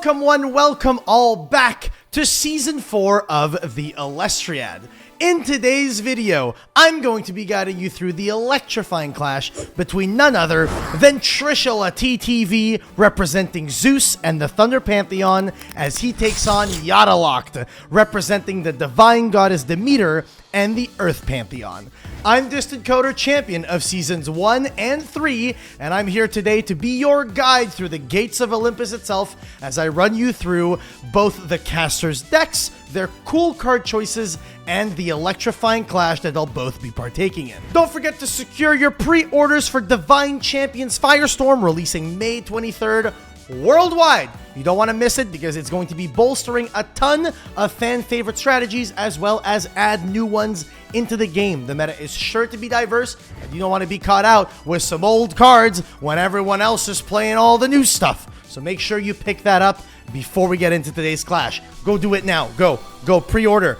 Welcome all back to Season 4 of the Elestriad. In today's video, I'm going to be guiding you through the electrifying clash between none other than Trishula TTV, representing Zeus and the Thunder Pantheon, as he takes on Yataloked, representing the Divine Goddess Demeter and the Earth Pantheon. I'm Distant Coder, champion of Seasons 1 and 3, and I'm here today to be your guide through the gates of Olympus itself as I run you through both the casters' decks, their cool card choices, and the electrifying clash that they'll both be partaking in. Don't forget to secure your pre-orders for Divine Champions Firestorm, releasing May 23rd worldwide. You don't want to miss it because it's going to be bolstering a ton of fan favorite strategies as well as add new ones into the game. The meta is sure to be diverse, and you don't want to be caught out with some old cards when everyone else is playing all the new stuff. So make sure you pick that up before we get into today's clash. Go do it now. Go pre-order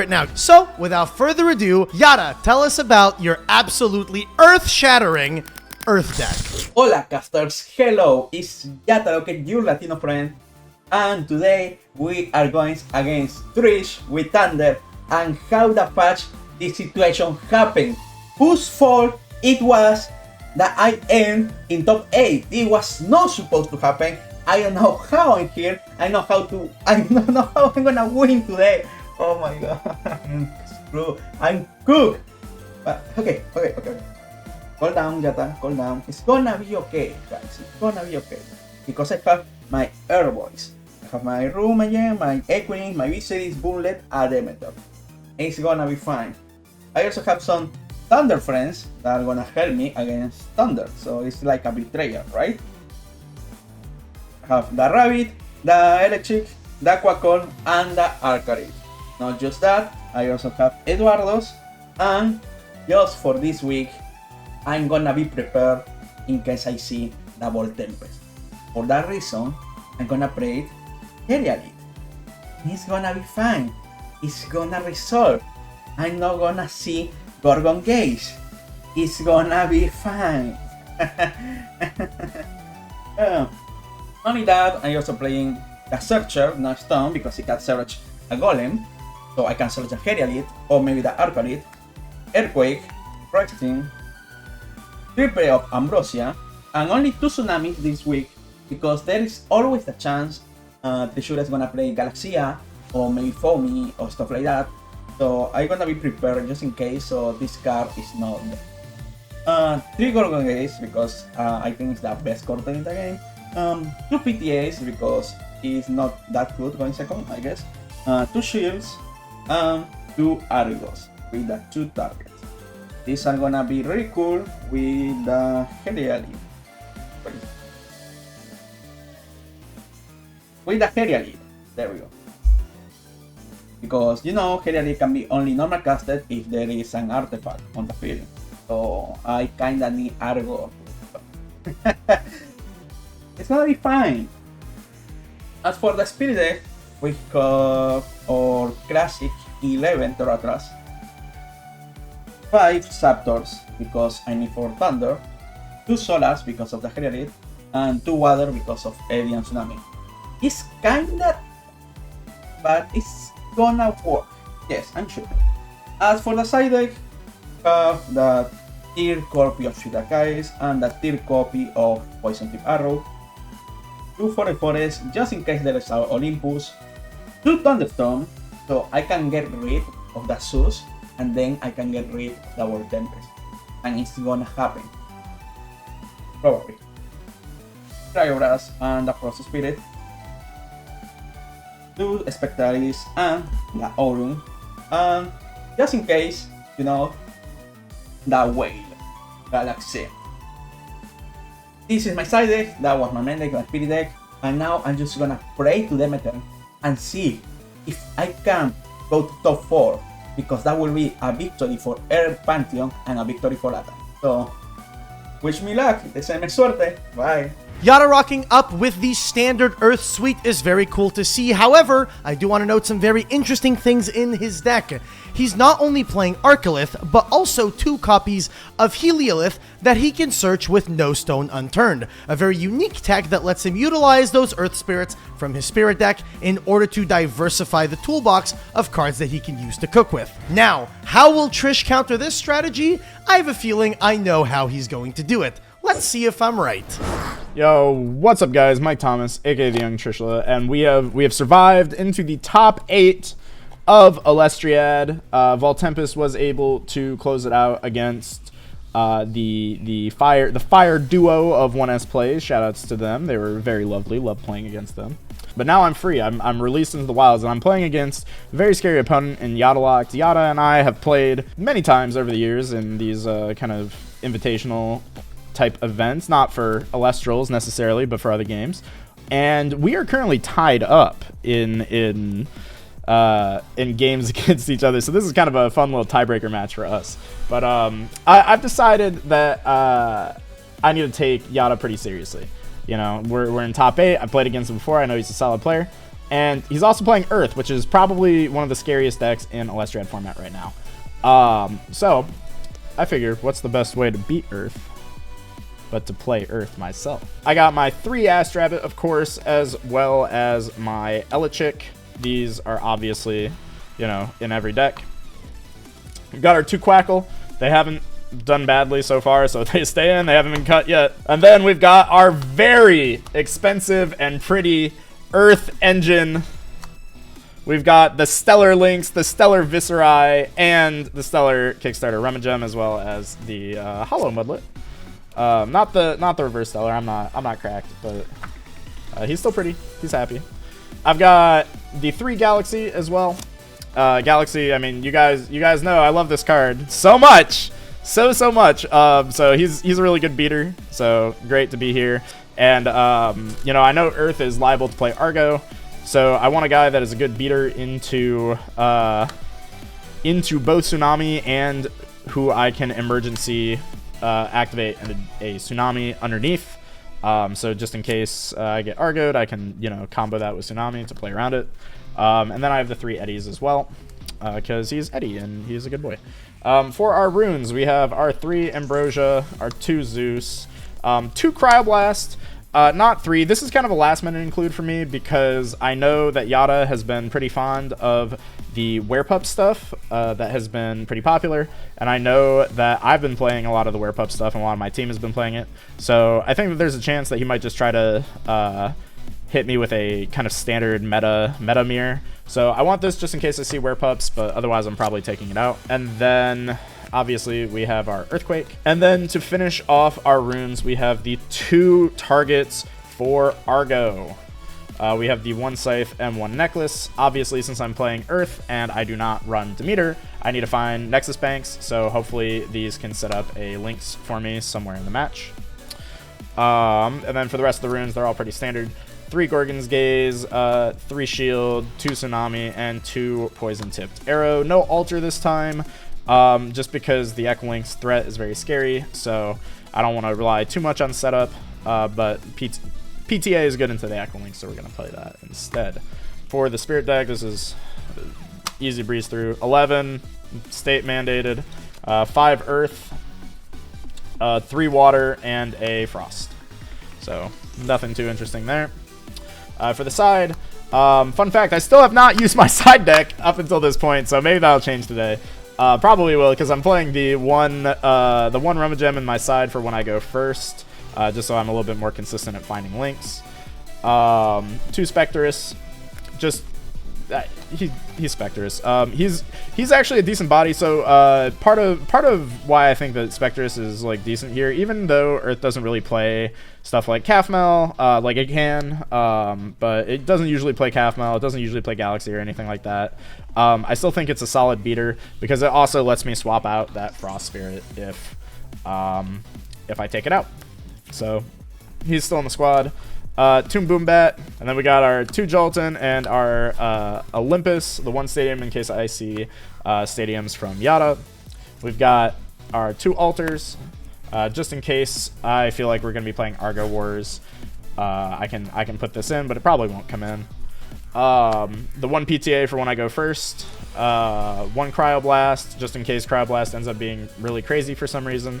it now. So without further ado, Yata, tell us about your absolutely earth-shattering Earth deck. Hola casters, hello, it's Yataloked, your Latino friend, and today we are going against Trish with Thunder and how the fudge this situation happened. Whose fault it was that I end in top 8? It was not supposed to happen. I don't know how I'm here. I don't know how I'm gonna win today. Oh my god, I'm screwed. I'm cooked. But okay. Calm down, Yata, calm down. It's gonna be okay, guys. It's gonna be okay. Because I have my Air Boys. I have my Rumagen, my Equinix, my Viserys, Bullet, and Demeter. It's gonna be fine. I also have some Thunder friends that are gonna help me against Thunder. So it's like a betrayal, right? I have the Rabbit, the Electric, the Quackle, and the Arcarid. Not just that, I also have Eduardo's, and just for this week, I'm gonna be prepared in case I see double Tempest. For that reason, I'm gonna play Elestriad. It's gonna be fine. It's gonna resolve. I'm not gonna see Gorgon Gauge. It's gonna be fine. Only that, I'm also playing the Searcher, not Stone, because it can search a Golem. So I can search the Elestriad, or maybe the Arcarid, Earthquake, Resting, Triple of Ambrosia, and only 2 Tsunamis this week, because there is always the chance Trishula is gonna play Galaxia, or maybe Foamy, or stuff like that. So I'm gonna be prepared just in case, so this card is not there. 3 Gorgon Gates, because I think it's the best card in the game. 2 PTAs, because it's not that good going second, I guess. 2 Shields, and 2 Argos, with the 2 targets. These are gonna be really cool with the Elestriad. With the Elestriad, there we go. Because you know, Elestriad can be only normal casted if there is an artifact on the field. So I kinda need Argo. It's gonna be fine. As for the Spirit deck, we have our classic 11 Toratras, 5 Zapdos because I need for Thunder, 2 Solas because of the Elestriad, and 2 Water because of Eddy and Tsunami. It's kinda, but it's gonna work. Yes, I'm sure. As for the side deck, have the tier copy of Shirakais and the tier copy of Poison Tip Arrow, 2 Forest just in case there is an Olympus, 2 Thunderstorm, so I can get rid of the Zeus, and then I can get rid of the World Tempest. And it's gonna happen. Probably. Cryobrass and the Frost Spirit, 2 Spectalis and the Aurum, and just in case, you know, the Whale, Galaxy. This is my side deck, that was my main deck, my spirit deck, and now I'm just gonna pray to Demeter and see if I can go to top 4, because that will be a victory for Earth Pantheon and a victory for Latam. So, wish me luck, deseenme suerte, bye. Yata rocking up with the standard Earth suite is very cool to see. However, I do want to note some very interesting things in his deck. He's not only playing Arcalith, but also 2 copies of Heliolith that he can search with no stone unturned. A very unique tech that lets him utilize those Earth Spirits from his Spirit deck in order to diversify the toolbox of cards that he can use to cook with. Now, how will Trish counter this strategy? I have a feeling I know how he's going to do it. Let's see if I'm right. Yo, what's up guys? Mike Thomas, aka the Young Trishula, and we have survived into the top 8 of Elestriad. Voltempest was able to close it out against the fire duo of 1S plays. Shoutouts to them. They were very lovely. Loved playing against them. But now I'm free. I'm released into the wilds, and I'm playing against a very scary opponent in Yataloked. Yata and I have played many times over the years in these kind of invitational type events, not for Elestrals necessarily, but for other games. And we are currently tied up in games against each other, so this is kind of a fun little tiebreaker match for us. But I've decided that I need to take Yata pretty seriously. You know, we're in top 8. I played against him before. I know he's a solid player, and he's also playing Earth, which is probably one of the scariest decks in Elestriad format right now. So I figure, what's the best way to beat Earth but to play Earth myself? I got my 3 Astrabbit, of course, as well as my Elechick. These are obviously, you know, in every deck. We've got our 2 Quackle. They haven't done badly so far, so they stay in. They haven't been cut yet. And then we've got our very expensive and pretty Earth Engine. We've got the Stellar Lynx, the Stellar Visceri, and the Stellar Kickstarter Rummagem, as well as the Hollow Mudlet. Not the reverse Stellar. I'm not cracked, but he's still pretty. He's happy. I've got the 3 Galaxy as well. Galaxy, I mean, you guys know I love this card so much. So much. So he's a really good beater. So great to be here. And you know, I know Earth is liable to play Argo. So I want a guy that is a good beater into both Tsunami and who I can emergency activate a Tsunami underneath. So just in case I get Argoed, I can, you know, combo that with Tsunami to play around it. And then I have the 3 Eddies as well, because he's Eddie and he's a good boy. For our runes, we have our 3 Ambrosia, our 2 Zeus, 2 Cryoblast, not 3. This is kind of a last minute include for me because I know that Yata has been pretty fond of the Werepup stuff that has been pretty popular, and I know that I've been playing a lot of the Werepup stuff and a lot of my team has been playing it, so I think that there's a chance that he might just try to hit me with a kind of standard meta mirror. So I want this just in case I see Werepups, but otherwise I'm probably taking it out. And then obviously we have our Earthquake, and then to finish off our runes we have the 2 targets for Argo. We have the 1 Scythe and 1 Necklace. Obviously, since I'm playing Earth and I do not run Demeter, I need to find Nexus Banks, so hopefully these can set up a Lynx for me somewhere in the match. And then for the rest of the runes, they're all pretty standard. 3 Gorgon's Gaze, 3 Shield, 2 Tsunami, and 2 Poison-Tipped Arrow. No Altar this time, just because the Echo Lynx threat is very scary, so I don't want to rely too much on setup, but PTA is good into the Echo Lynx, so we're going to play that instead. For the Spirit deck, this is easy breeze through. 11, state mandated, 5 Earth, 3 Water, and a Frost. So nothing too interesting there. For the side, fun fact, I still have not used my side deck up until this point, so maybe that'll change today. Probably will, because I'm playing the one Rummagem in my side for when I go first, just so I'm a little bit more consistent at finding links. 2 Spectrus, just he's Spectrus. He's actually a decent body, so part of why I think that Spectrus is like decent here, even though Earth doesn't really play stuff like Calfmel, like it can, but it doesn't usually play Calfmel, it doesn't usually play Galaxy or anything like that. I still think it's a solid beater because it also lets me swap out that Frost Spirit if I take it out. So he's still in the squad. Tomb Boombat, and then we got our 2 Jolton and our Olympus, the 1 Stadium in case I see stadiums from Yata. We've got our 2 Altars, just in case I feel like we're going to be playing Argo Wars. I can put this in, but it probably won't come in. The 1 PTA for when I go first. 1 Cryoblast, just in case Cryoblast ends up being really crazy for some reason.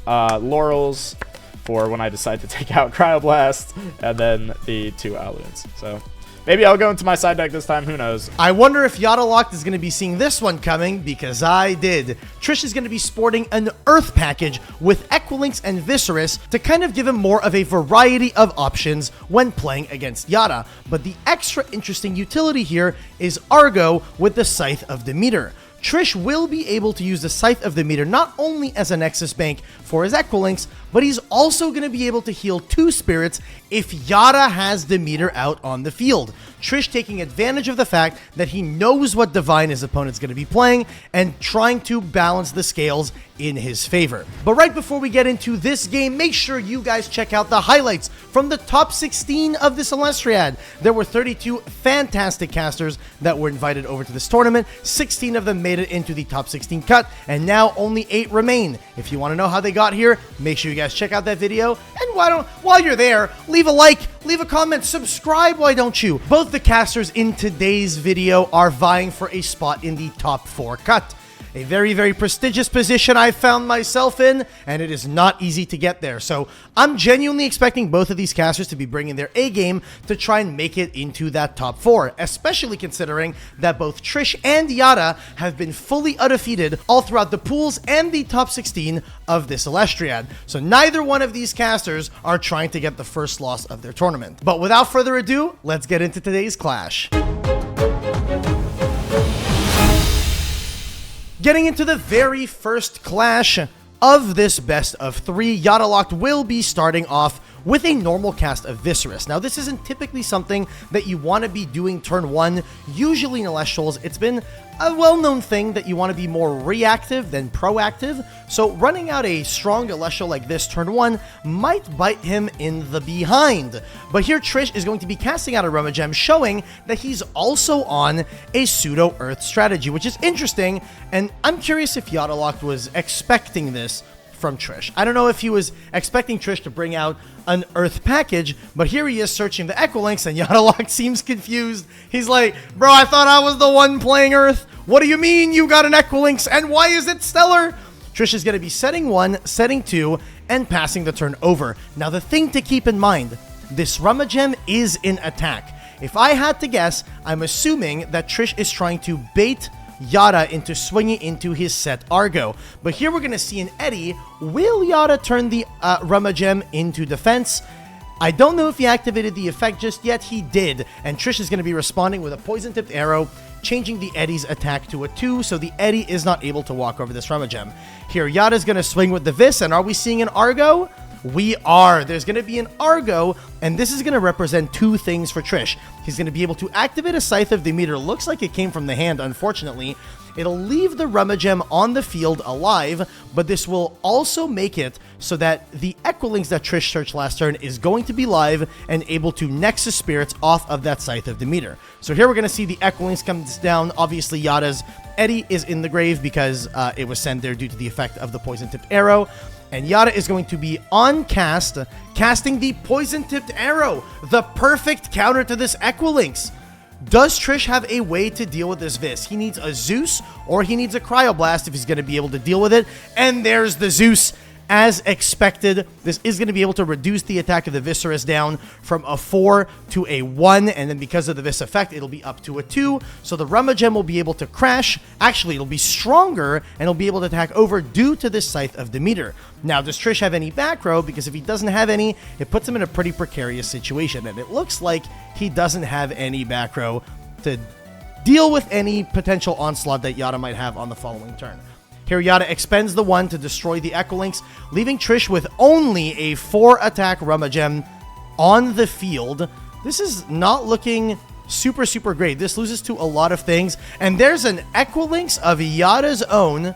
Laurels for when I decide to take out Cryoblast, and then the 2 Alloons. So maybe I'll go into my side deck this time, who knows. I wonder if Yataloked is going to be seeing this one coming, because I did. Trish is going to be sporting an Earth package with Equilinx and Viserys to kind of give him more of a variety of options when playing against Yata. But the extra interesting utility here is Argo with the Scythe of Demeter. Trish will be able to use the Scythe of Demeter not only as a Nexus bank for his Equilinx, but he's also going to be able to heal 2 spirits if Yata has Demeter out on the field. Trish taking advantage of the fact that he knows what Divine his opponent's going to be playing and trying to balance the scales in his favor. But right before we get into this game, make sure you guys check out the highlights from the top 16 of this Elestriad. There were 32 fantastic casters that were invited over to this tournament. 16 of them made it into the top 16 cut, and now only 8 remain. If you want to know how they got here, make sure you guys check out that video, and while you're there, leave a like, leave a comment, subscribe, why don't you? Both the casters in today's video are vying for a spot in the top 4 cut. A very, very prestigious position I found myself in, and it is not easy to get there. So I'm genuinely expecting both of these casters to be bringing their A game to try and make it into that top 4, especially considering that both Trish and Yata have been fully undefeated all throughout the pools and the top 16 of this Elestriad. So neither one of these casters are trying to get the first loss of their tournament. But without further ado, let's get into today's clash. Getting into the very first clash of this best of 3, Yataloked will be starting off with a normal cast of Viserys. Now, this isn't typically something that you want to be doing turn 1. Usually in Elestrals, it's been a well-known thing that you want to be more reactive than proactive, so running out a strong Elestral like this turn 1 might bite him in the behind. But here Trish is going to be casting out a Rummagem, showing that he's also on a pseudo-Earth strategy, which is interesting, and I'm curious if Yataloked was expecting this from Trish. I don't know if he was expecting Trish to bring out an Earth package, but here he is searching the Equilinx, and Yataloked seems confused. He's like, bro, I thought I was the one playing Earth. What do you mean you got an Equilinx, and why is it stellar? Trish is going to be setting 1, setting 2, and passing the turn over. Now, the thing to keep in mind, this Rummagem is in attack. If I had to guess, I'm assuming that Trish is trying to bait Yata into swinging into his set Argo. But here we're going to see an Eddie. Will Yata turn the Rummagem into defense? I don't know if he activated the effect just yet. He did. And Trish is going to be responding with a poison-tipped arrow, changing the Eddie's attack to a 2, so the Eddie is not able to walk over this Rummagem. Here, Yata's going to swing with the Vis, and are we seeing an Argo? We are. There's going to be an Argo, and this is going to represent 2 things for Trish. He's going to be able to activate a Scythe of Demeter. Looks like it came from the hand, unfortunately. It'll leave the Rummagem on the field alive, but this will also make it so that the Equilinx that Trish searched last turn is going to be live and able to Nexus Spirits off of that Scythe of Demeter. So here we're going to see the Equilinx comes down. Obviously, Yata's Eddie is in the grave because it was sent there due to the effect of the poison-tipped arrow. And Yata is going to be on cast, casting the poison-tipped arrow, the perfect counter to this Equilinx. Does Trish have a way to deal with this Vis? He needs a Zeus or he needs a Cryoblast if he's going to be able to deal with it. And there's the Zeus. As expected, this is going to be able to reduce the attack of the Viserys down from a 4 to a 1, and then because of the Vis effect, it'll be up to a 2, so the Rummagem will be able to crash. Actually, it'll be stronger, and it'll be able to attack over due to this Scythe of Demeter. Now, does Trish have any back row? Because if he doesn't have any, it puts him in a pretty precarious situation, and it looks like he doesn't have any back row to deal with any potential onslaught that Yata might have on the following turn. Here, Yata expends the 1 to destroy the Equilinx, leaving Trish with only a 4-attack Rummagem on the field. This is not looking super, super great. This loses to a lot of things, and there's an Equilinx of Yata's own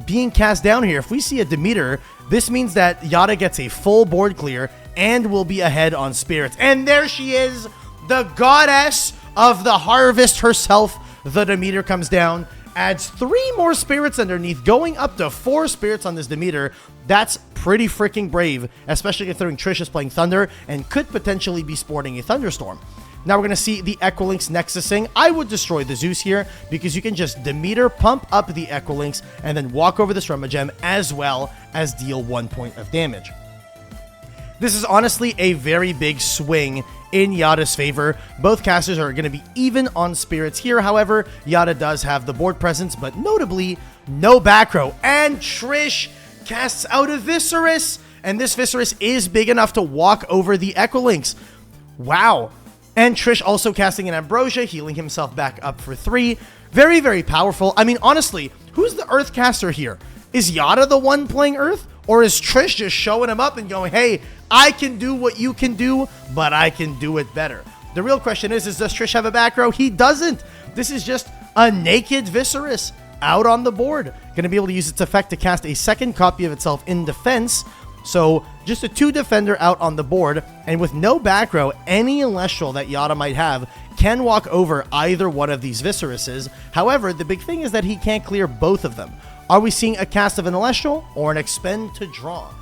being cast down here. If we see a Demeter, this means that Yata gets a full board clear and will be ahead on Spirits. And there she is, the goddess of the harvest herself. The Demeter comes down, adds 3 more spirits underneath, going up to 4 spirits on this Demeter. That's pretty freaking brave, especially considering Trish is playing Thunder and could potentially be sporting a Thunderstorm. Now we're going to see the Equilinx Nexusing. I would destroy the Zeus here because you can just Demeter, pump up the Equilinx, and then walk over this Remagem as well as deal 1 point of damage. This is honestly a very big swing in Yata's favor. Both casters are going to be even on spirits here. However, Yata does have the board presence, but notably, no back row. And Trish casts out a Viscerus, and this Viscerus is big enough to walk over the Equilinx. Wow. And Trish also casting an Ambrosia, healing himself back up for 3. Very, very powerful. I mean, honestly, who's the Earth caster here? Is Yata the one playing Earth? Or is Trish just showing him up and going, hey, I can do what you can do, but I can do it better? The real question is does Trish have a back row? He doesn't. This is just a naked Viscerus out on the board. Going to be able to use its effect to cast a second copy of itself in defense. So just a 2 defender out on the board, and with no back row, any Elestral that Yata might have can walk over either one of these Visceruses. However, the big thing is that he can't clear both of them. Are we seeing a cast of an Elestral or an expend to draw?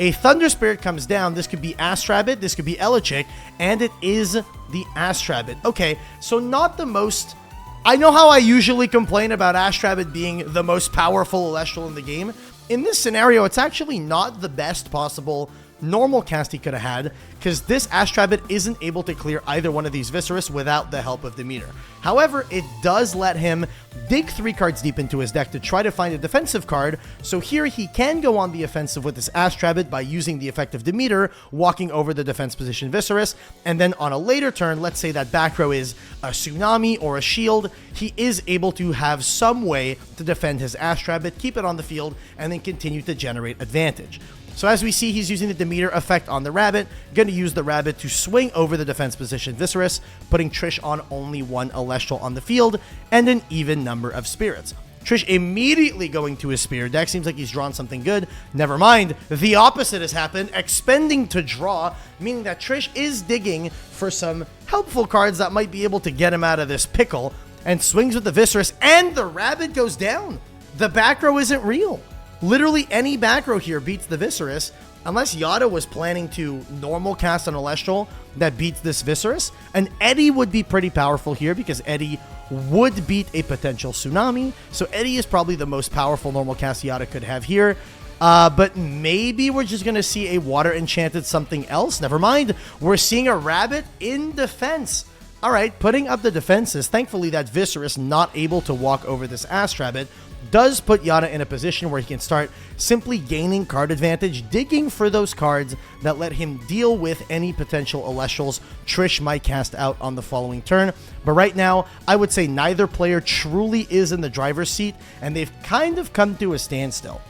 A Thunder Spirit comes down. This could be Astrabbit, this could be Elechick, and it is the Astrabbit. Okay, so not the most... I know how I usually complain about Astrabbit being the most powerful Elestral in the game. In this scenario, it's actually not the best possible normal cast he could have had, because this Astrabbit isn't able to clear either one of these Viscerus without the help of Demeter. However, it does let him dig 3 cards deep into his deck to try to find a defensive card, so here he can go on the offensive with this Astrabbit by using the effect of Demeter, walking over the defense position Viscerus, and then on a later turn, let's say that back row is a Tsunami or a Shield, he is able to have some way to defend his Astrabbit, keep it on the field, and then continue to generate advantage. So as we see, he's using the Demeter effect on the Rabbit, going to use the Rabbit to swing over the defense position Viscerus, putting Trish on only 1 Elestral on the field, and an even number of spirits. Trish immediately going to his Spirit deck. Seems like he's drawn something good. Never mind, the opposite has happened, expending to draw, meaning that Trish is digging for some helpful cards that might be able to get him out of this pickle, and swings with the Viscerus, and the Rabbit goes down. The back row isn't real. Literally any back row here beats the Viscerus, unless Yata was planning to normal cast an Elestral that beats this Viscerus. And Eddie would be pretty powerful here because Eddie would beat a potential Tsunami. So Eddie is probably the most powerful normal cast Yata could have here. But maybe we're just going to see a Water Enchanted something else. Never mind. We're seeing a Rabbit in defense. All right, putting up the defenses. Thankfully, that Viscerus not able to walk over this Astrabbit does put Yata in a position where he can start simply gaining card advantage, digging for those cards that let him deal with any potential Elestrals Trish might cast out on the following turn. But right now, I would say neither player truly is in the driver's seat, and they've kind of come to a standstill.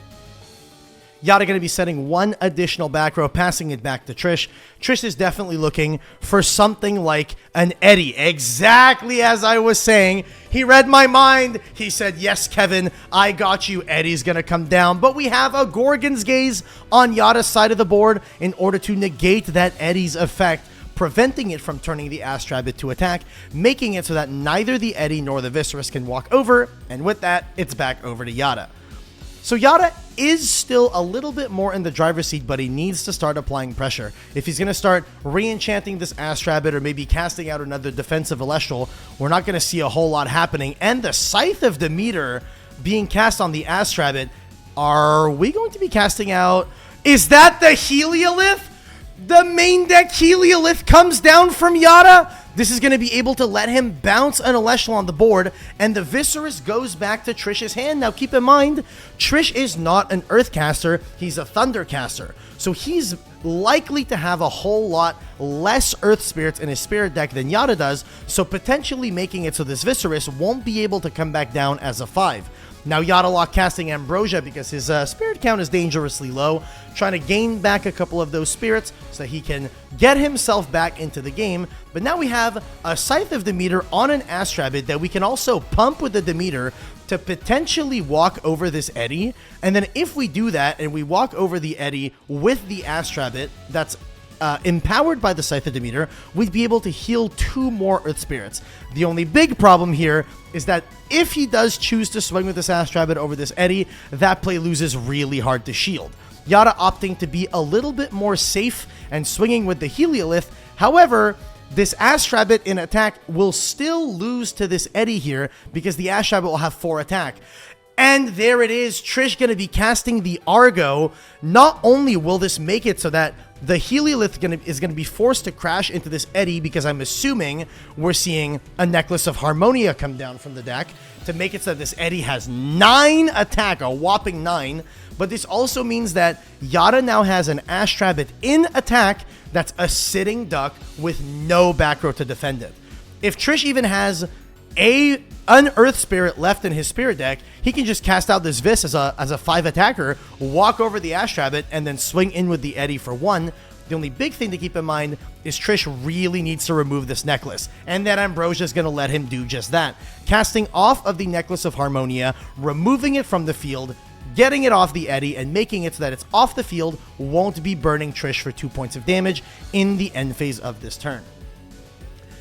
Yata going to be setting 1 additional back row, passing it back to Trish. Trish is definitely looking for something like an Eddie. Exactly as I was saying. He read my mind. He said, yes, Kevin, I got you. Eddie's going to come down. But we have a Gorgon's Gaze on Yata's side of the board in order to negate that Eddie's effect, preventing it from turning the Astrabbit to attack, making it so that neither the Eddie nor the Viscerus can walk over. And with that, it's back over to Yata. So Yata is still a little bit more in the driver's seat, but he needs to start applying pressure. If he's going to start re-enchanting this Astrabbit or maybe casting out another defensive Elestral, we're not going to see a whole lot happening. And the Scythe of Demeter being cast on the Astrabbit, are we going to be casting out... Is that the Heliolith? The main deck Heliolith comes down from Yata? This is going to be able to let him bounce an Elestral on the board, and the Viscerus goes back to Trish's hand. Now, keep in mind, Trish is not an Earth caster. He's a Thunder caster. So he's likely to have a whole lot less Earth Spirits in his Spirit deck than Yata does, so potentially making it so this Viscerus won't be able to come back down as a 5. Now Yataloked casting Ambrosia because his spirit count is dangerously low, trying to gain back a couple of those spirits so that he can get himself back into the game. But now we have a Scythe of Demeter on an Astrabbit that we can also pump with the Demeter to potentially walk over this Eddie. And then if we do that and we walk over the Eddie with the Astrabbit, that's empowered by the Scythe of Demeter, we'd be able to heal 2 more Earth Spirits. The only big problem here is that if he does choose to swing with this Astrabbit over this Eddy, that play loses really hard to shield. Yata opting to be a little bit more safe and swinging with the Heliolith. However, this Astrabbit in attack will still lose to this Eddy here because the Astrabbit will have 4 attack. And there it is, Trish going to be casting the Argo. Not only will this make it so that the Heliolith is going to be forced to crash into this Eddy, because I'm assuming we're seeing a Necklace of Harmonia come down from the deck to make it so that this Eddy has 9 attack, a whopping 9. But this also means that Yata now has an Astrabbit in attack that's a sitting duck with no back row to defend it. If Trish even has an Earth Spirit left in his Spirit deck, he can just cast out this Vis as a 5 attacker, walk over the Astrabbit, and then swing in with the Eddy for 1. The only big thing to keep in mind is Trish really needs to remove this necklace, and that Ambrosia is going to let him do just that. Casting off of the Necklace of Harmonia, removing it from the field, getting it off the Eddy, and making it so that it's off the field, won't be burning Trish for 2 points of damage in the end phase of this turn.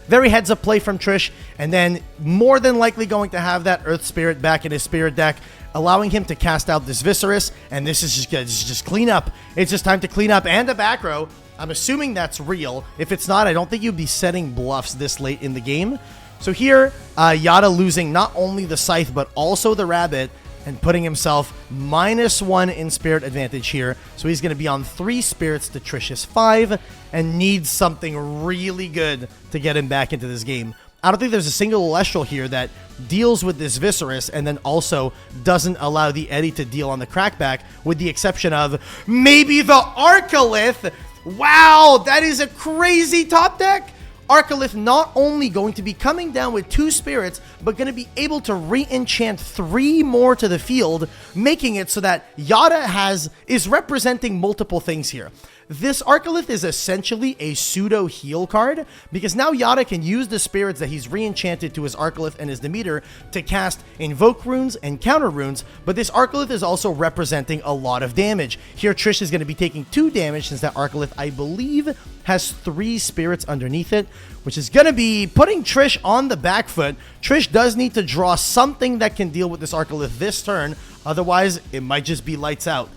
Very heads up play from Trish, and then more than likely going to have that Earth Spirit back in his Spirit deck, allowing him to cast out this Viscerus, and this is just clean up. It's just time to clean up, and a back row. I'm assuming that's real. If it's not, I don't think you'd be setting bluffs this late in the game. So here, Yata losing not only the Scythe, but also the Rabbit, and putting himself -1 in Spirit advantage here. So he's going to be on 3 Spirits to Trish's 5, and needs something really good to get him back into this game. I don't think there's a single Elestral here that deals with this Viscerus and then also doesn't allow the Eddy to deal on the crackback, with the exception of maybe the Arcalith. Wow, that is a crazy top deck. Arcalith not only going to be coming down with 2 spirits, but going to be able to re-enchant 3 more to the field, making it so that Yata is representing multiple things here. This Arcalith is essentially a pseudo heal card, because now Yata can use the spirits that he's re-enchanted to his Arcalith and his Demeter to cast invoke runes and counter runes, but this Arcalith is also representing a lot of damage. Here Trish is going to be taking 2 damage, since that Arcalith, I believe, has 3 spirits underneath it, which is going to be putting Trish on the back foot. Trish does need to draw something that can deal with this Arcalith this turn, otherwise it might just be lights out.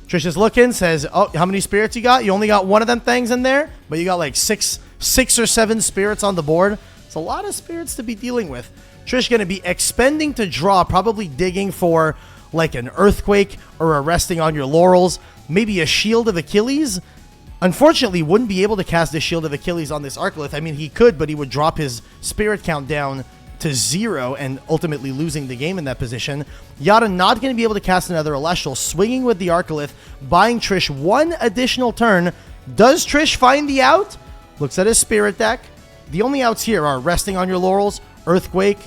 Trish is looking, says, oh, how many spirits you got? You only got 1 of them things in there, but you got like 6 or 7 spirits on the board. It's a lot of spirits to be dealing with. Trish going to be expending to draw, probably digging for like an Earthquake or a Resting on Your Laurels, maybe a Shield of Achilles. Unfortunately, wouldn't be able to cast the Shield of Achilles on this Arcalith. I mean, he could, but he would drop his spirit count down to 0 and ultimately losing the game in that position. Yata not going to be able to cast another Elestral, swinging with the Arcalith, buying Trish 1 additional turn. Does Trish find the out? Looks at his spirit deck. The only outs here are Resting on Your Laurels, Earthquake,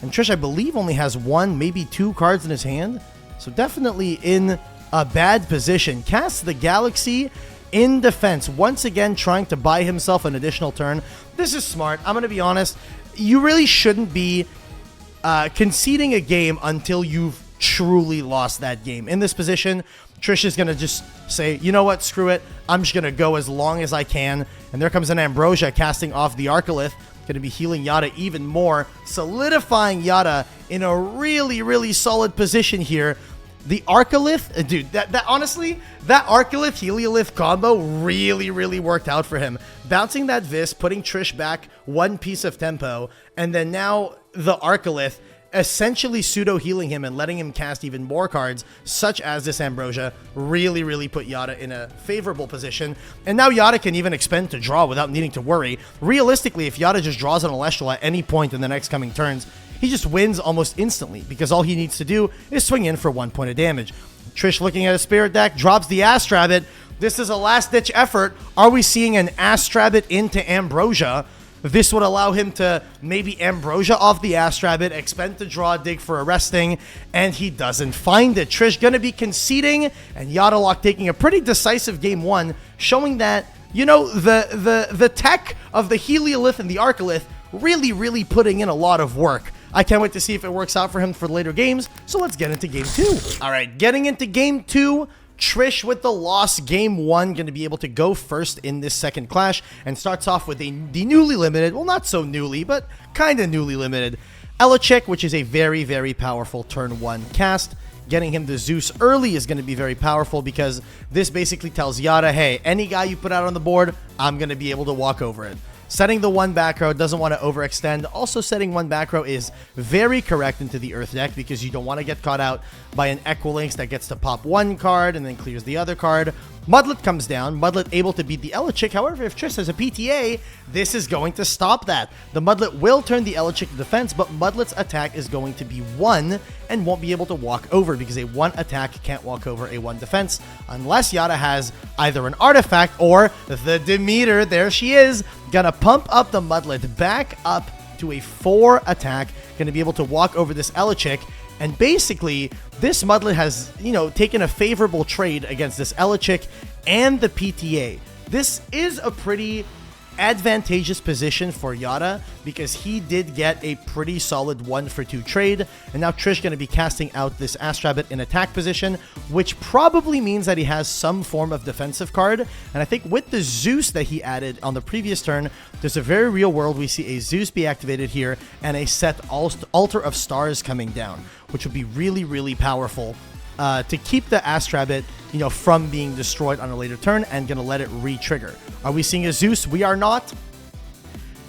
and Trish, I believe, only has 1, maybe 2 cards in his hand. So definitely in a bad position. Casts the Galaxy in defense, once again trying to buy himself an additional turn. This is smart. I'm going to be honest. You really shouldn't be conceding a game until you've truly lost that game. In this position, Trish is going to just say, you know what, screw it. I'm just going to go as long as I can. And there comes an Ambrosia casting off the Arcalith. Going to be healing Yata even more, solidifying Yata in a really, really solid position here. The Arcalith, dude, that honestly, that Arcalith Heliolith combo really, really worked out for him. Bouncing that Vis, putting Trish back 1 piece of tempo, and then now the Arcalith essentially pseudo-healing him and letting him cast even more cards, such as this Ambrosia, really, really put Yata in a favorable position. And now Yata can even expend to draw without needing to worry. Realistically, if Yata just draws an Elestral at any point in the next coming turns, he just wins almost instantly, because all he needs to do is swing in for 1 point of damage. Trish, looking at his spirit deck, drops the Astrabbit. This is a last-ditch effort. Are we seeing an Astrabbit into Ambrosia? This would allow him to maybe Ambrosia off the Astrabbit, expend to draw, dig for a Resting, and he doesn't find it. Trish going to be conceding, and Yataloked taking a pretty decisive game 1, showing that, you know, the tech of the Heliolith and the Arcalith really, really putting in a lot of work. I can't wait to see if it works out for him for later games, so let's get into game 2. All right, getting into game 2, Trish with the loss, game 1, going to be able to go first in this second clash, and starts off with the newly limited, well, not so newly, but kind of newly limited, Elestriad, which is a very, very powerful turn 1 cast. Getting him the Zeus early is going to be very powerful because this basically tells Yata, hey, any guy you put out on the board, I'm going to be able to walk over it. Setting the 1 back row, doesn't want to overextend. Also, setting 1 back row is very correct into the Earth deck because you don't want to get caught out by an Equilynx that gets to pop 1 card and then clears the other card. Mudlet comes down. Mudlet able to beat the Elechick. However, if Trish has a PTA, this is going to stop that. The Mudlet will turn the Elechick to defense, but Mudlet's attack is going to be 1 and won't be able to walk over because a 1 attack can't walk over a 1 defense unless Yata has either an artifact or the Demeter. There she is. Gonna pump up the Mudlet back up to a 4 attack. Gonna be able to walk over this Elechick. And basically, this Mudlet has, taken a favorable trade against this Elechick and the PTA. This is a pretty advantageous position for Yata because he did get a pretty solid 1-for-2 trade, and now Trish going to be casting out this Astrabbit in attack position, which probably means that he has some form of defensive card. And I think with the Zeus that he added on the previous turn, there's a very real world we see a Zeus be activated here and a set Altar of Stars coming down, which would be really, really powerful to keep the Astrabbit, from being destroyed on a later turn and gonna let it re-trigger. Are we seeing a Zeus? We are not.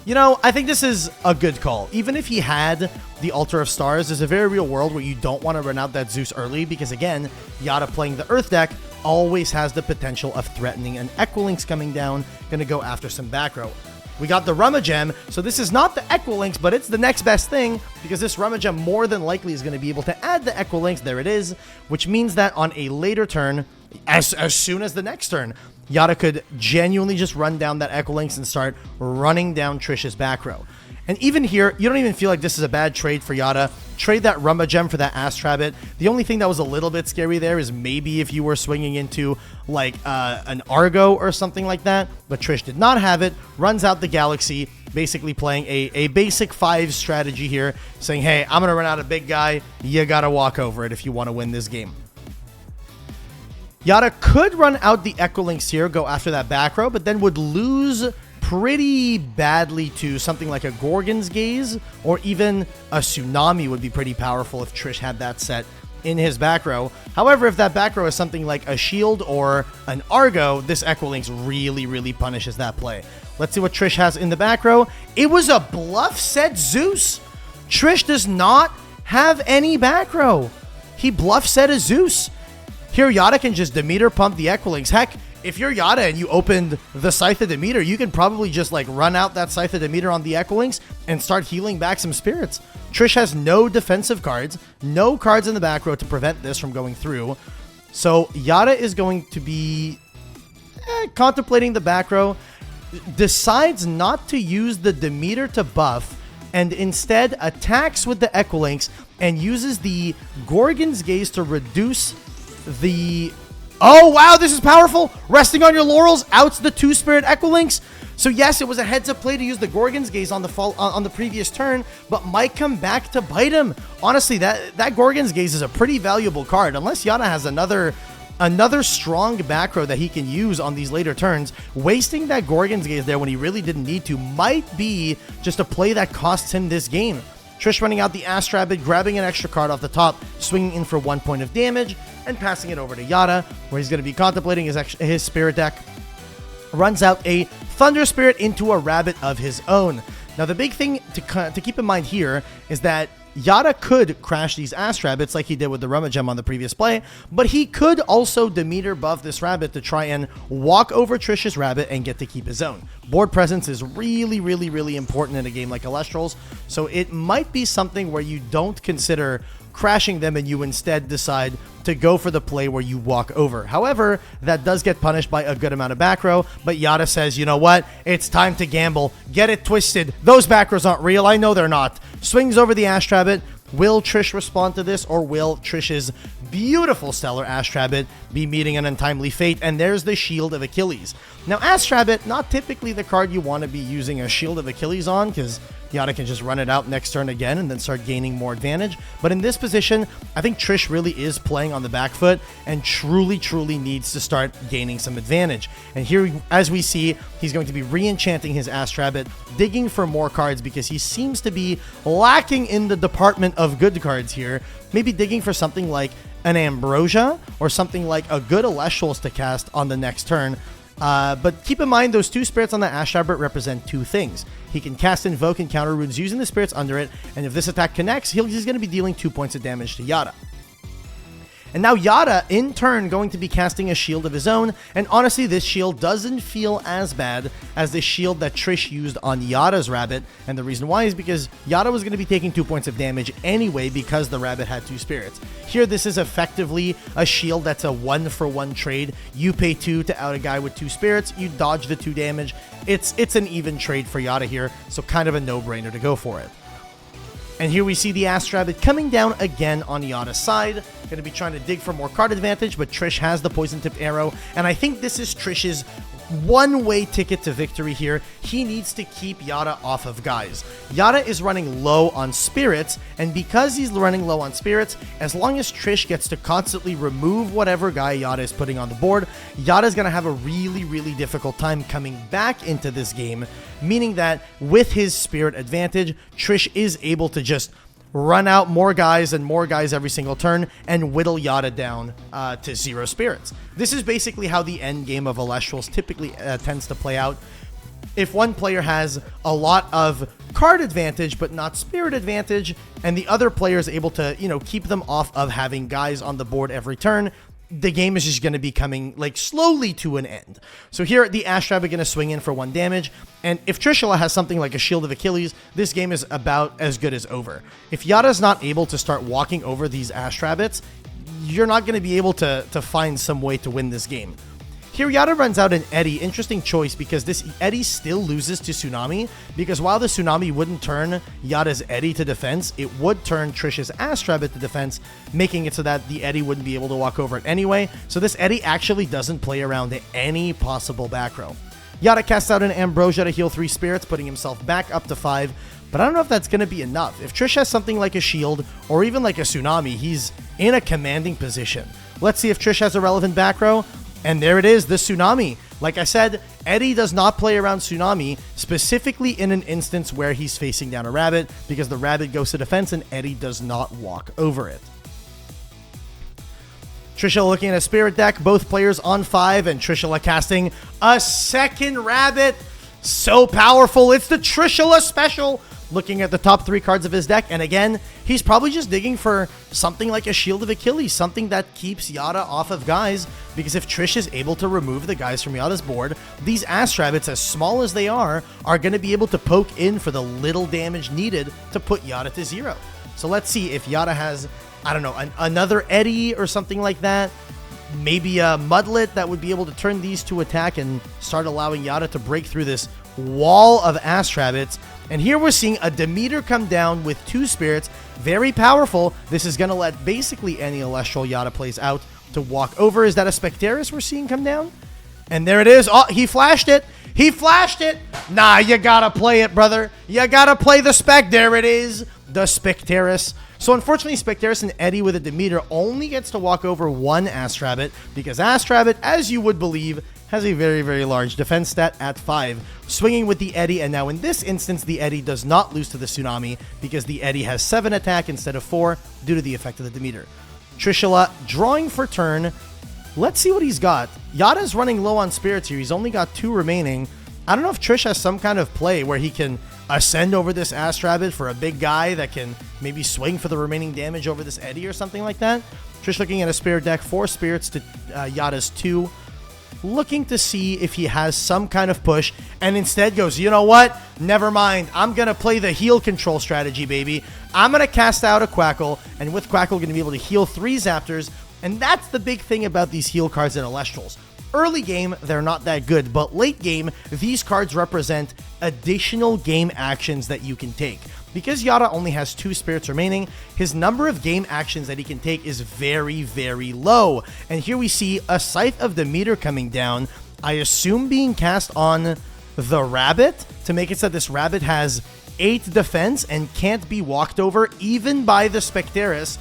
I think this is a good call. Even if he had the Altar of Stars, there's a very real world where you don't want to run out that Zeus early because, again, Yata playing the Earth deck always has the potential of threatening an Equilynx coming down, gonna go after some back row. We got the Rummagem, so this is not the Equilynx, but it's the next best thing because this Rummagem more than likely is going to be able to add the Equilynx. There it is, which means that on a later turn, as soon as the next turn, Yata could genuinely just run down that Equilynx and start running down Trish's back row. And even here, you don't even feel like this is a bad trade for Yata. Trade that Rummagem for that Astrabbit. The only thing that was a little bit scary there is maybe if you were swinging into like an Argo or something like that, but Trish did not have it. Runs out the Galaxy, basically playing a basic 5 strategy here, saying, hey, I'm going to run out a big guy. You got to walk over it if you want to win this game. Yata could run out the Equilynx here, go after that back row, but then would lose pretty badly to something like a Gorgon's Gaze, or even a Tsunami would be pretty powerful if Trish had that set in his back row. However, if that back row is something like a Shield or an Argo, this Equilynx really, really punishes that play. Let's see what Trish has in the back row. It was a bluff set Zeus. Trish does not have any back row. He bluff set a Zeus. Here, Yata can just Demeter pump the Equilynx. Heck, if you're Yata and you opened the Scythe of Demeter, you can probably just run out that Scythe of Demeter on the Equilynx and start healing back some spirits. Trish has no defensive cards, no cards in the back row to prevent this from going through. So Yata is going to be contemplating the back row, decides not to use the Demeter to buff, and instead attacks with the Equilynx and uses the Gorgon's Gaze to reduce the... Oh, wow, this is powerful. Resting on your laurels, outs the 2-Spirit Equilynx. So yes, it was a heads-up play to use the Gorgon's Gaze on the previous turn, but might come back to bite him. Honestly, that Gorgon's Gaze is a pretty valuable card. Unless Yata has another strong back row that he can use on these later turns, wasting that Gorgon's Gaze there when he really didn't need to might be just a play that costs him this game. Trish running out the Astrabbit, grabbing an extra card off the top, swinging in for 1 point of damage, and passing it over to Yata, where he's going to be contemplating his spirit deck. Runs out a Thunder Spirit into a Rabbit of his own. Now, the big thing to keep in mind here is that Yata could crash these Astrabbits like he did with the Rummagem on the previous play, but he could also Demeter buff this Rabbit to try and walk over Trish's Rabbit and get to keep his own. Board presence is really, really, really important in a game like Elestrals, so it might be something where you don't consider crashing them and you instead decide to go for the play where you walk over. However, that does get punished by a good amount of back row, but Yata says, you know what? It's time to gamble. Get it twisted. Those back rows aren't real. I know they're not. Swings over the Astrabbit. Will Trish respond to this, or will Trish's beautiful Stellar Astrabbit be meeting an untimely fate? And there's the Shield of Achilles. Now, Astrabbit, not typically the card you want to be using a Shield of Achilles on, because Yata can just run it out next turn again and then start gaining more advantage. But in this position, I think Trish really is playing on the back foot and truly needs to start gaining some advantage. And here, as we see, he's going to be re-enchanting his Astrabbit, digging for more cards because he seems to be lacking in the department of good cards here. Maybe digging for something like an Ambrosia or something like a good Elestrals to cast on the next turn. But keep in mind, those 2 spirits on the Astrabbit represent 2 things. He can cast, invoke, and counter runes using the spirits under it, and if this attack connects, he's going to be dealing 2 points of damage to Yata. And now Yata, in turn, going to be casting a shield of his own, and honestly, this shield doesn't feel as bad as the shield that Trish used on Yata's rabbit, and the reason why is because Yata was going to be taking 2 points of damage anyway because the rabbit had 2 spirits. Here, this is effectively a shield that's a 1-for-1 trade. You pay 2 to out a guy with 2 spirits, you dodge the 2 damage. It's an even trade for Yata here, so kind of a no-brainer to go for it. And here we see the Astrabbit coming down again on Yata's side. Going to be trying to dig for more card advantage, but Trish has the poison-tipped arrow. And I think this is Trish's one-way ticket to victory here. He needs to keep Yata off of guys. Yata is running low on spirits, and because he's running low on spirits, as long as Trish gets to constantly remove whatever guy Yata is putting on the board, Yata's going to have a really difficult time coming back into this game, meaning that with his spirit advantage, Trish is able to just run out more guys and more guys every single turn and whittle Yata down to 0 spirits. This is basically how the end game of Elestrals typically tends to play out. If one player has a lot of card advantage but not spirit advantage, and the other player is able to, keep them off of having guys on the board every turn, the game is just going to be coming slowly to an end. So here, the Astrabbit going to swing in for 1 damage, and if Trishula has something like a Shield of Achilles, this game is about as good as over. If Yata's not able to start walking over these Astrabbits, you're not going to be able to find some way to win this game. Here, Yata runs out an Eddy. Interesting choice because this Eddy still loses to Tsunami, because while the Tsunami wouldn't turn Yata's Eddy to defense, it would turn Trish's Astrabbit to defense, making it so that the Eddy wouldn't be able to walk over it anyway. So this Eddy actually doesn't play around any possible back row. Yata casts out an Ambrosia to heal 3 spirits, putting himself back up to 5, but I don't know if that's going to be enough. If Trish has something like a shield or even like a Tsunami, he's in a commanding position. Let's see if Trish has a relevant back row. And there it is, the Tsunami. Like I said, Eddy does not play around Tsunami, specifically in an instance where he's facing down a rabbit, because the rabbit goes to defense and Eddy does not walk over it. Trishula looking at a spirit deck, both players on 5, and Trishula casting a second rabbit. So powerful, it's the Trishula special. Looking at the top 3 cards of his deck, and again, he's probably just digging for something like a Shield of Achilles, something that keeps Yata off of guys, because if Trish is able to remove the guys from Yata's board, these Astrabbits, as small as they are going to be able to poke in for the little damage needed to put Yata to 0. So let's see if Yata has, I don't know, another Eddy or something like that. Maybe a Mudlet that would be able to turn these to attack and start allowing Yata to break through this wall of Astrabbits. And here we're seeing a Demeter come down with 2 spirits. Very powerful. This is going to let basically any Elestral Yata plays out to walk over. Is that a Specterus we're seeing come down? And there it is. Oh, he flashed it. He flashed it. Nah, you gotta play it, brother. You gotta play the Spec. There it is. The Specterus. So unfortunately, Specterus and Eddy with a Demeter only gets to walk over 1 Astrabbit, because Astrabbit, as you would believe, has a very large defense stat at 5, swinging with the Eddy, and now in this instance, the Eddy does not lose to the Tsunami, because the Eddy has 7 attack instead of 4, due to the effect of the Demeter. Trishula drawing for turn. Let's see what he's got. Yata's running low on spirits here. He's only got 2 remaining. I don't know if Trish has some kind of play where he can ascend over this Astrabbit for a big guy that can maybe swing for the remaining damage over this Eddy or something like that. Trish looking at a spirit deck, 4 spirits to Yata's 2. Looking to see if he has some kind of push, and instead goes, you know what? Never mind. I'm going to play the heal control strategy, baby. I'm going to cast out a Quackle, and with Quackle, going to be able to heal 3 Zaptors, and that's the big thing about these heal cards in Elestrals. Early game, they're not that good, but late game, these cards represent additional game actions that you can take. Because Yata only has 2 spirits remaining, his number of game actions that he can take is very low. And here we see a Scythe of Demeter coming down, I assume being cast on the rabbit, to make it so that this rabbit has 8 defense and can't be walked over even by the Specteris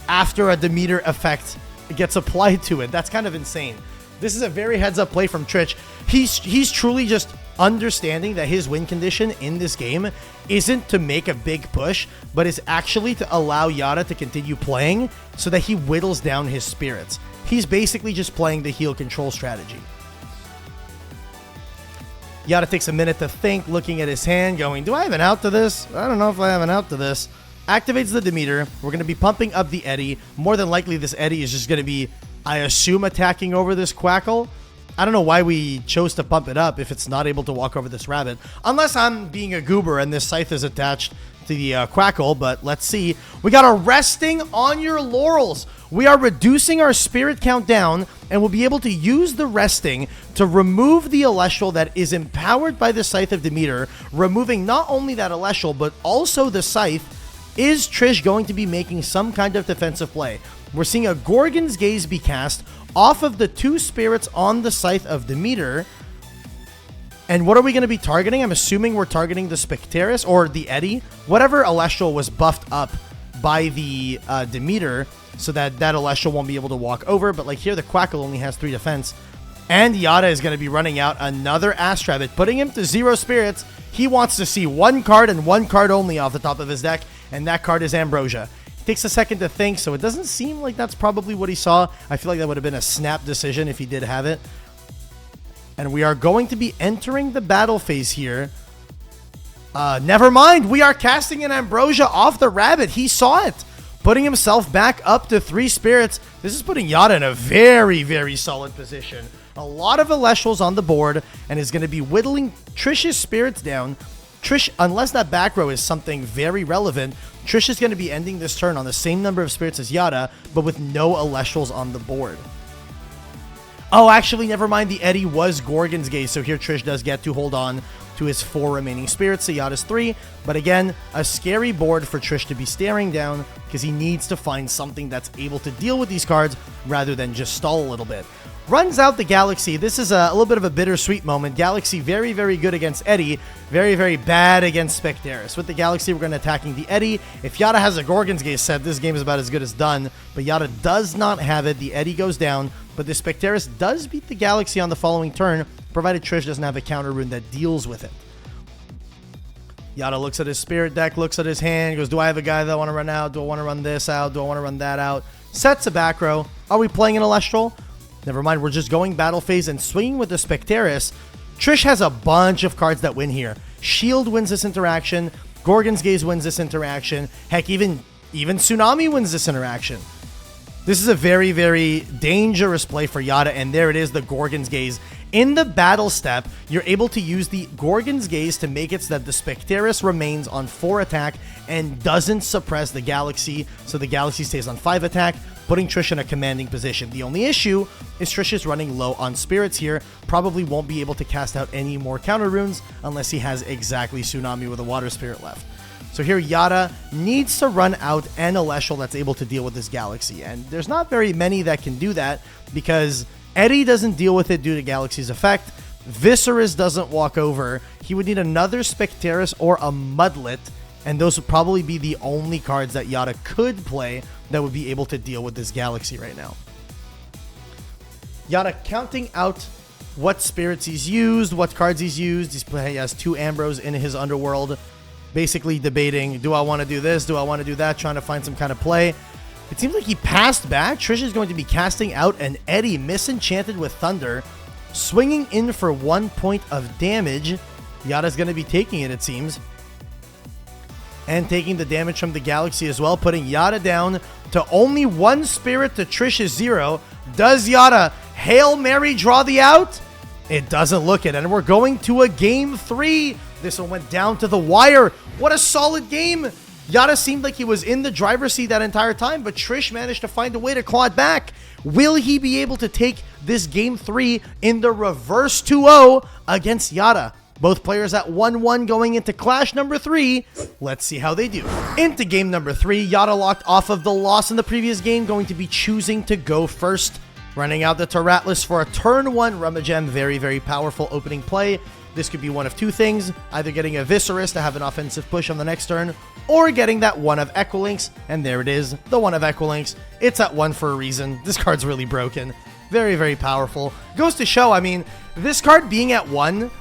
after a Demeter effect gets applied to it. That's kind of insane. This is a very heads-up play from Trich. He's truly just understanding that his win condition in this game isn't to make a big push, but is actually to allow Yata to continue playing so that he whittles down his spirits. He's basically just playing the heal control strategy. Yata takes a minute to think, looking at his hand, going, do I have an out to this? I don't know if I have an out to this. Activates the Demeter. We're going to be pumping up the Eddy. More than likely, this Eddy is just going to be, I assume, attacking over this Quackle. I don't know why we chose to pump it up if it's not able to walk over this rabbit. Unless I'm being a goober and this Scythe is attached to the Quackle, but let's see. We got a resting on your laurels. We are reducing our spirit count down, and we'll be able to use the resting to remove the Elestral that is empowered by the Scythe of Demeter, removing not only that Elestral, but also the Scythe. Is Trish going to be making some kind of defensive play? We're seeing a Gorgon's Gaze be cast off of the 2 spirits on the Scythe of Demeter. And what are we going to be targeting? I'm assuming we're targeting the Specteris or the Eddy. Whatever Elestral was buffed up by the Demeter so that that Elestral won't be able to walk over. But like here, the Quackle only has 3 defense. And Yata is going to be running out another Astrabbit, putting him to 0 spirits. He wants to see 1 card and 1 card only off the top of his deck. And that card is Ambrosia. It takes a second to think, so it doesn't seem like that's probably what he saw. I feel like that would have been a snap decision if he did have it. And we are going to be entering the battle phase here. Never mind. We are casting an Ambrosia off the rabbit. He saw it, putting himself back up to 3 spirits. This is putting Yata in a very, very solid position. A lot of Elestrals on the board, and is going to be whittling Trish's spirits down. Trish, unless that back row is something very relevant, Trish is going to be ending this turn on the same number of spirits as Yata, but with no Elestrals on the board. Oh, actually, never mind. The Eddy was Gorgon's Gaze, so here Trish does get to hold on to his 4 remaining spirits, so Yata's 3. But again, a scary board for Trish to be staring down because he needs to find something that's able to deal with these cards rather than just stall a little bit. Runs out the Galaxy. This is a little bit of a bittersweet moment. Galaxy very, very good against Eddy. Very, very bad against Specteris. With the Galaxy, we're going to attacking the Eddy. If Yata has a Gorgon's Gaze set, this game is about as good as done. But Yata does not have it. The Eddy goes down. But the Specteris does beat the Galaxy on the following turn, provided Trish doesn't have a counter rune that deals with it. Yata looks at his spirit deck, looks at his hand, goes, do I have a guy that I want to run out? Do I want to run this out? Do I want to run that out? Sets a back row. Are we playing an Elestral? Never mind, we're just going battle phase and swinging with the Specteris. Trish has a bunch of cards that win here. Shield wins this interaction. Gorgon's Gaze wins this interaction. Heck, even Tsunami wins this interaction. This is a very, very dangerous play for Yata, and there it is, the Gorgon's Gaze. In the battle step, you're able to use the Gorgon's Gaze to make it so that the Specteris remains on 4 attack and doesn't suppress the Galaxy, so the Galaxy stays on 5 attack, putting Trish in a commanding position. The only issue is Trish is running low on spirits here, probably won't be able to cast out any more counter runes unless he has exactly Tsunami with a water spirit left. So here Yata needs to run out an Elestral that's able to deal with this Galaxy, and there's not very many that can do that because Eddy doesn't deal with it due to Galaxy's effect. Viserys doesn't walk over. He would need another Specteris or a Mudlet, and those would probably be the only cards that Yata could play that would be able to deal with this Galaxy right now. Yata counting out what spirits he's used, what cards he's used. He has 2 Ambros in his underworld, basically debating, do I want to do this? Do I want to do that? Trying to find some kind of play. It seems like he passed back. Trish is going to be casting out an Eddy Misenchanted with Thunder, swinging in for 1 point of damage. Yata's going to be taking it, it seems. And taking the damage from the Galaxy as well, putting Yata down to only 1 spirit to Trish's 0. Does Yata Hail Mary draw the out? It doesn't look it, and we're going to a game 3. This one went down to the wire. What a solid game. Yata seemed like he was in the driver's seat that entire time, but Trish managed to find a way to claw it back. Will he be able to take this game 3 in the reverse 2-0 against Yata? Both players at 1-1 going into clash number 3. Let's see how they do. Into game number 3, Yataloked off of the loss in the previous game, going to be choosing to go first. Running out the Taratlus for a turn 1 Rummagem. Very, very powerful opening play. This could be one of two things, either getting a Viscerus to have an offensive push on the next turn, or getting that one of Equilinx, and there it is, the one of Equilinx. It's at 1 for a reason. This card's really broken. Very, very powerful. Goes to show, I mean, this card being at 1,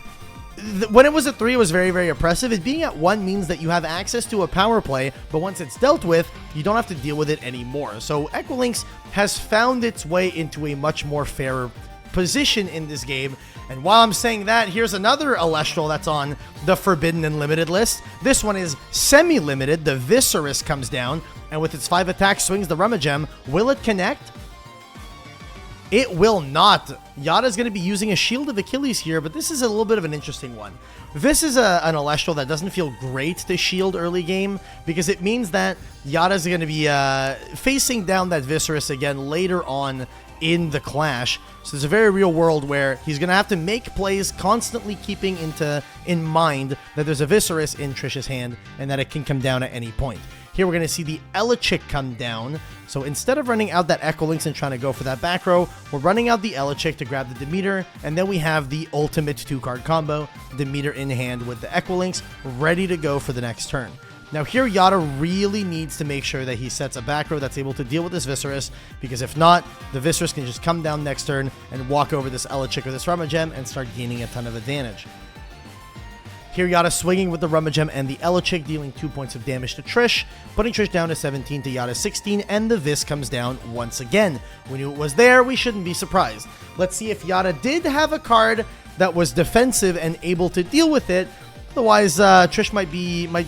when it was at 3, it was very, very oppressive. It being at 1 means that you have access to a power play, but once it's dealt with, you don't have to deal with it anymore. So Equilinx has found its way into a much more fairer position in this game. And while I'm saying that, here's another Elestral that's on the Forbidden and Limited list. This one is semi-limited. The Viscerus comes down, and with its 5 attacks, swings the Rummagem. Will it connect? It will not. Yata's going to be using a Shield of Achilles here, but this is a little bit of an interesting one. This is an Elestral that doesn't feel great to shield early game, because it means that Yata's going to be facing down that Viscerus again later on in the clash. So there's a very real world where he's going to have to make plays, constantly keeping in mind that there's a Viscerus in Trish's hand and that it can come down at any point. Here we're going to see the Elechick come down. So instead of running out that Equilinx and trying to go for that back row, we're running out the Elechick to grab the Demeter, and then we have the ultimate 2-card combo, Demeter in hand with the Equilinx, ready to go for the next turn. Now here Yata really needs to make sure that he sets a back row that's able to deal with this Viscerus, because if not, the Viscerus can just come down next turn and walk over this Elechick or this Rummagem and start gaining a ton of advantage. Here Yata swinging with the Rummagem and the Elechick, dealing 2 points of damage to Trish, putting Trish down to 17 to Yata 16, and the Vis comes down once again. We knew it was there, we shouldn't be surprised. Let's see if Yata did have a card that was defensive and able to deal with it. Otherwise, Trish might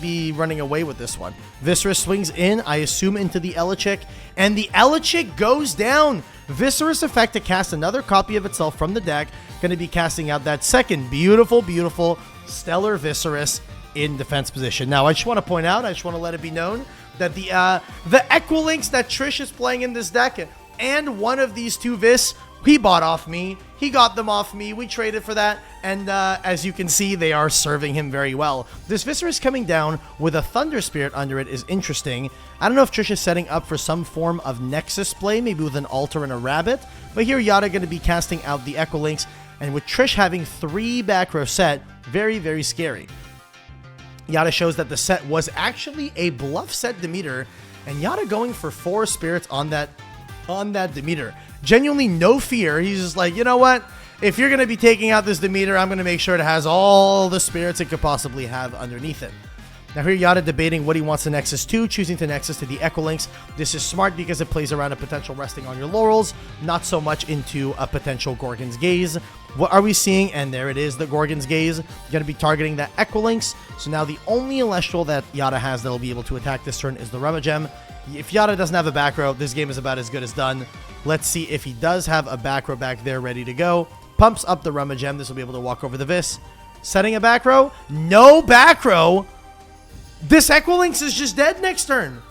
be running away with this one. Viscerus swings in, I assume into the Elechick, and the Elechick goes down. Viscerus effect to cast another copy of itself from the deck. Going to be casting out that second beautiful, beautiful Stellar Viscerus in defense position. Now, I just want to point out, I just want to let it be known that the Equilinx that Trish is playing in this deck and one of these two Vis, he bought off me. He got them off me. We traded for that. And as you can see, they are serving him very well. This Viscerus coming down with a Thunder Spirit under it is interesting. I don't know if Trish is setting up for some form of Nexus play, maybe with an Altar and a Rabbit. But here Yata going to be casting out the Equilinx. And with Trish having 3 back row set, very, very scary. Yata shows that the set was actually a bluff set Demeter. And Yata going for 4 spirits on that Demeter. Genuinely no fear. He's just like, you know what? If you're going to be taking out this Demeter, I'm going to make sure it has all the spirits it could possibly have underneath it. Now here Yata debating what he wants to Nexus to, choosing to Nexus to the Equilinx. This is smart because it plays around a potential resting on your laurels, not so much into a potential Gorgon's Gaze. What are we seeing? And there it is, the Gorgon's Gaze. You're going to be targeting that Equilinx. So now the only Elestral that Yata has that will be able to attack this turn is the Rummagem. If Yata doesn't have a back row, this game is about as good as done. Let's see if he does have a back row back there ready to go. Pumps up the Rummagem. This will be able to walk over the Vis. Setting a back row. No back row. This Equilinx is just dead next turn.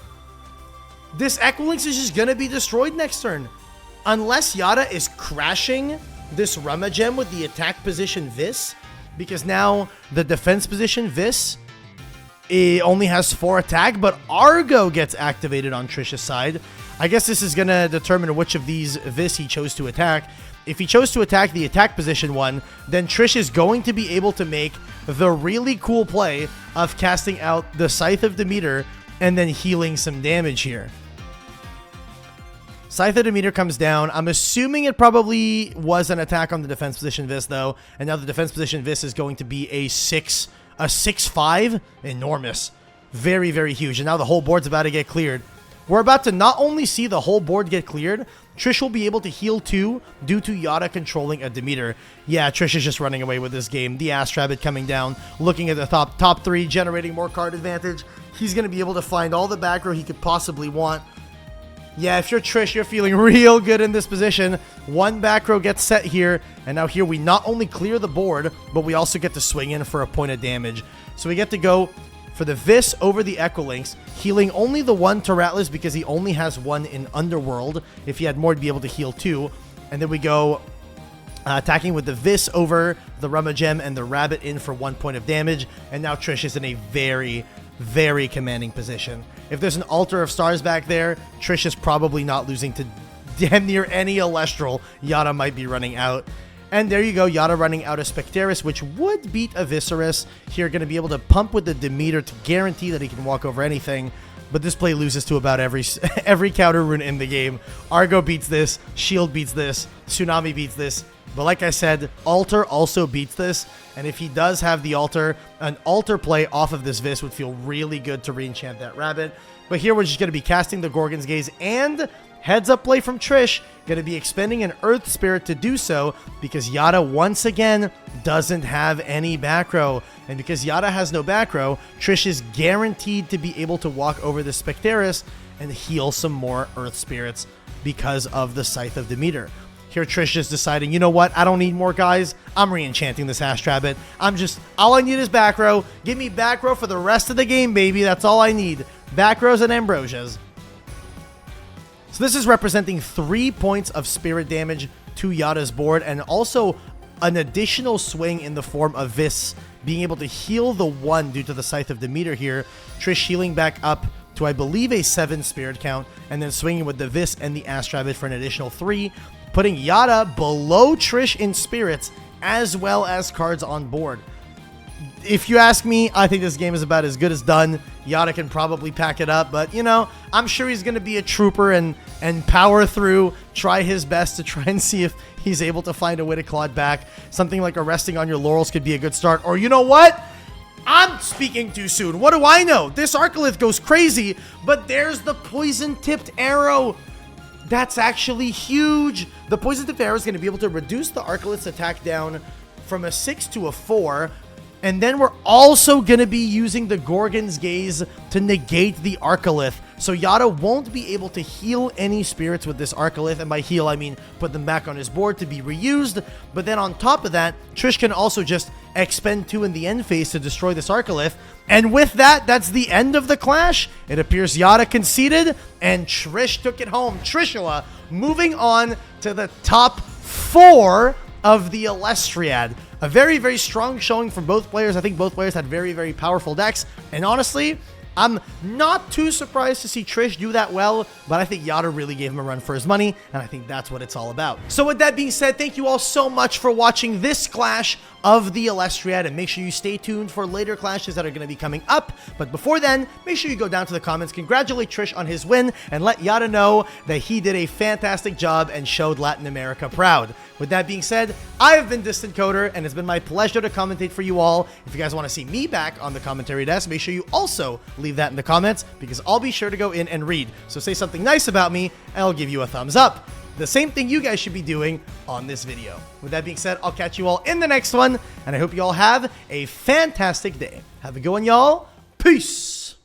This Equilinx is just going to be destroyed next turn. Unless Yata is crashing this Rummagem with the attack position Vis. Because now the defense position Vis, it only has 4 attack, but Argo gets activated on Trish's side. I guess this is going to determine which of these Vis he chose to attack. If he chose to attack the attack position one, then Trish is going to be able to make the really cool play of casting out the Scythe of Demeter and then healing some damage here. Scythe of Demeter comes down. I'm assuming it probably was an attack on the defense position Vis, though. And now the defense position Vis is going to be a 6/5. Enormous. Very, very huge. And now the whole board's about to get cleared. We're about to not only see the whole board get cleared, Trish will be able to heal too, due to Yata controlling a Demeter. Yeah, Trish is just running away with this game. The Ass Rabbit coming down, looking at the top 3, generating more card advantage. He's going to be able to find all the back row he could possibly want. Yeah, if you're Trish, you're feeling real good in this position. 1 back row gets set here, and now here we not only clear the board, but we also get to swing in for a point of damage. So we get to go for the Vis over the Equilinx, healing only the 1 to Rattlers because he only has 1 in Underworld. If he had more, he'd be able to heal 2. And then we go attacking with the Vis over the Rummagem and the Rabbit in for 1 point of damage. And now Trish is in a very, very commanding position. If there's an Altar of Stars back there, Trish is probably not losing to damn near any Elestral. Yata might be running out. And there you go, Yata running out of Specteris, which would beat a Viscerus. Here, going to be able to pump with the Demeter to guarantee that he can walk over anything. But this play loses to about every counter rune in the game. Argo beats this, Shield beats this, Tsunami beats this. But like I said, Altar also beats this. And if he does have the Altar, an Altar play off of this Vis would feel really good to re-enchant that Rabbit. But here we're just going to be casting the Gorgon's Gaze, and heads up play from Trish, going to be expending an Earth Spirit to do so because Yata once again doesn't have any back row. And because Yata has no back row, Trish is guaranteed to be able to walk over the Specteris and heal some more Earth Spirits because of the Scythe of Demeter. Here Trish is deciding, you know what, I don't need more guys, I'm re-enchanting this Ash Rabbit. All I need is back row. Give me back row for the rest of the game, baby, that's all I need. Back rows and Ambrosias. So this is representing 3 points of spirit damage to Yata's board, and also an additional swing in the form of Vis being able to heal the 1 due to the Scythe of Demeter here. Trish healing back up to, I believe, a 7 spirit count, and then swinging with the Vis and the Ash Rabbit for an additional 3, putting Yata below Trish in spirits as well as cards on board. If you ask me, I think this game is about as good as done. Yata can probably pack it up, but, you know, I'm sure he's going to be a trooper and power through, try his best to try and see if he's able to find a way to claw it back. Something like a resting on your laurels could be a good start. Or, you know what? I'm speaking too soon. What do I know? This Arcolith goes crazy, but there's the poison-tipped arrow. That's actually huge. The poison-tipped arrow is going to be able to reduce the Arcolith's attack down from a 6 to a 4. And then we're also going to be using the Gorgon's Gaze to negate the Arcolith. So Yata won't be able to heal any spirits with this Arcolith. And by heal, I mean put them back on his board to be reused. But then on top of that, Trish can also just expend 2 in the end phase to destroy this Arcolith. And with that, that's the end of the clash. It appears Yata conceded and Trish took it home. Trishula moving on to the top 4 of the Elestriad. A very, very strong showing from both players. I think both players had very, very powerful decks. And honestly, I'm not too surprised to see Trish do that well, but I think Yata really gave him a run for his money, and I think that's what it's all about. So with that being said, thank you all so much for watching this clash of the Elestriad, and make sure you stay tuned for later clashes that are going to be coming up. But before then, make sure you go down to the comments, congratulate Trish on his win, and let Yata know that he did a fantastic job and showed Latin America proud. With that being said, I have been Distant Coder, and it's been my pleasure to commentate for you all. If you guys want to see me back on the commentary desk, make sure you also leave that in the comments, because I'll be sure to go in and read. So say something nice about me, and I'll give you a thumbs up. The same thing you guys should be doing on this video. With that being said, I'll catch you all in the next one, and I hope you all have a fantastic day. Have a good one, y'all. Peace!